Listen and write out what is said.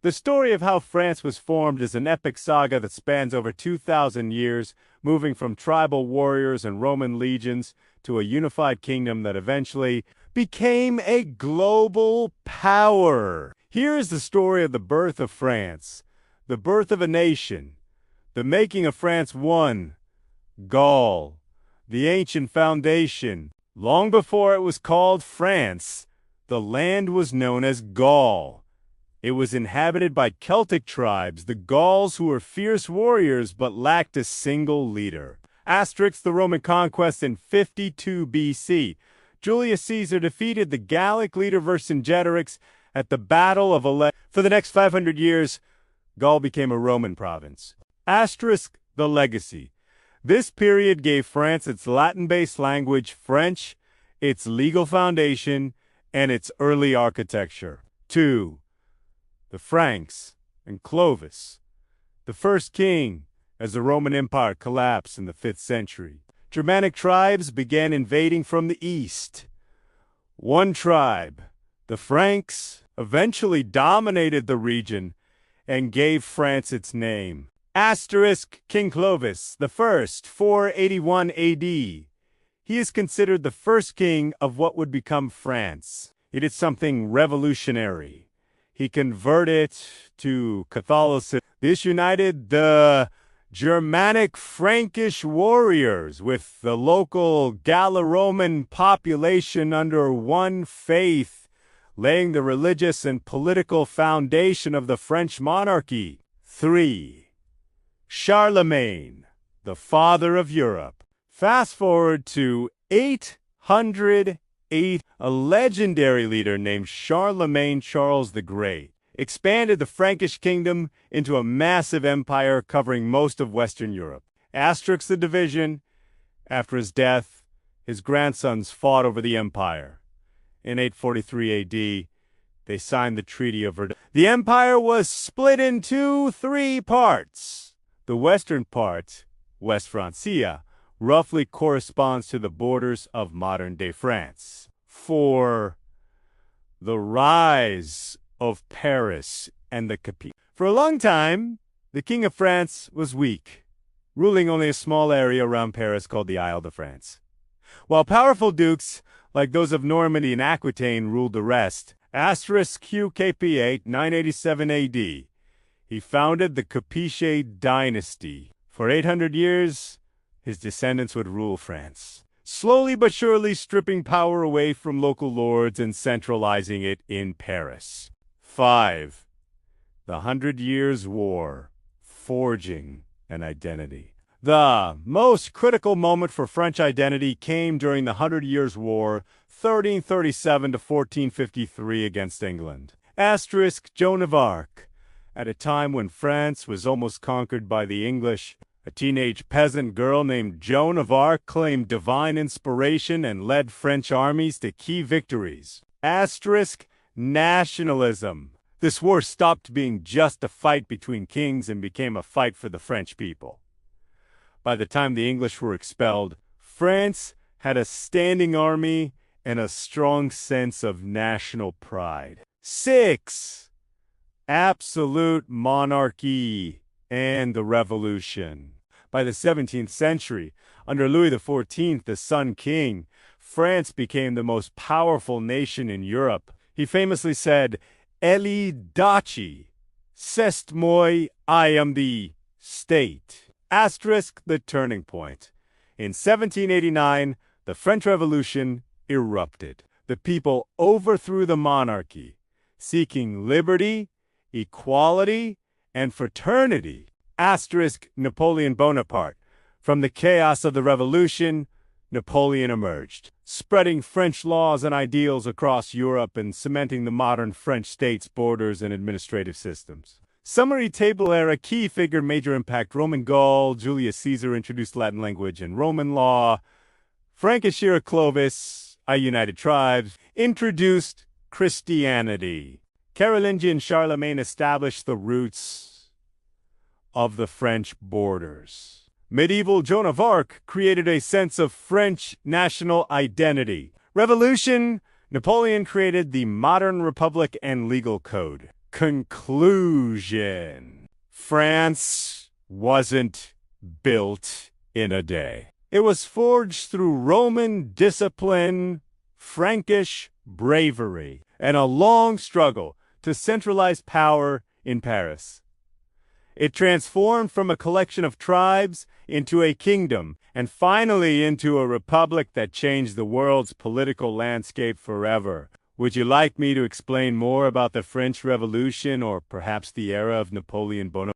The story of how France was formed is an epic saga that spans over 2,000 years, moving from tribal warriors and Roman legions to a unified kingdom that eventually became a global power. Here is the story of the birth of France, the birth of a nation, the making of France one, Gaul, the ancient foundation. Long before it was called France, the land was known as Gaul. It was inhabited by Celtic tribes, the Gauls, who were fierce warriors but lacked a single leader. The Roman conquest in 52 BC. Julius Caesar defeated the Gallic leader Vercingetorix at the Battle of Alep. For the next 500 years, Gaul became a Roman province. The legacy. This period gave France its Latin-based language, French, its legal foundation, and its early architecture. 2. The Franks and Clovis, the first king as the Roman Empire collapsed in the 5th century. Germanic tribes began invading from the east. One tribe, the Franks, eventually dominated the region and gave France its name. King Clovis I, 481 AD. He is considered the first king of what would become France. He did something revolutionary. He converted to Catholicism. This united the Germanic Frankish warriors with the local Gallo-Roman population under one faith, laying the religious and political foundation of the French monarchy. 3. Charlemagne, the father of Europe. Fast forward to 808. A legendary leader named Charlemagne Charles the Great expanded the Frankish kingdom into a massive empire covering most of Western Europe. The division. After his death, his grandsons fought over the empire. In 843 AD, they signed the Treaty of Verdun. The empire was split into 3 parts. The western part, West Francia, roughly corresponds to the borders of modern-day France. 4. The rise of Paris and the Capitale. For a long time, the King of France was weak, ruling only a small area around Paris called the Isle de France. While powerful dukes, like those of Normandy and Aquitaine, ruled the rest. QKP 987 AD. He founded the Capetian dynasty. For 800 years, his descendants would rule France, slowly but surely stripping power away from local lords and centralizing it in Paris. 5. The 100 Years' War, forging an identity. The most critical moment for French identity came during the 100 Years' War, 1337 to 1453 against England. Joan of Arc. At a time when France was almost conquered by the English, a teenage peasant girl named Joan of Arc claimed divine inspiration and led French armies to key victories. Nationalism. This war stopped being just a fight between kings and became a fight for the French people. By the time the English were expelled, France had a standing army and a strong sense of national pride. 6. Absolute monarchy and the Revolution. By the 17th century, under Louis XIV, the Sun King, France became the most powerful nation in Europe. He famously said, "Eli daci, c'est moi, I am the state." The turning point. In 1789, the French Revolution erupted. The people overthrew the monarchy, seeking liberty, equality, and fraternity. Napoleon Bonaparte. From the chaos of the revolution, Napoleon emerged, spreading French laws and ideals across Europe and cementing the modern French state's borders and administrative systems. Summary table era key figure major impact Roman Gaul. Julius Caesar introduced Latin language and Roman law. Frankish era Clovis, a united tribes, introduced Christianity. Carolingian Charlemagne established the roots of the French borders. Medieval Joan of Arc created a sense of French national identity. Revolution, Napoleon created the modern republic and legal code. Conclusion. France wasn't built in a day. It was forged through Roman discipline, Frankish bravery, and a long struggle to centralize power in Paris. It transformed from a collection of tribes into a kingdom, and finally into a republic that changed the world's political landscape forever. Would you like me to explain more about the French Revolution or perhaps the era of Napoleon Bonaparte?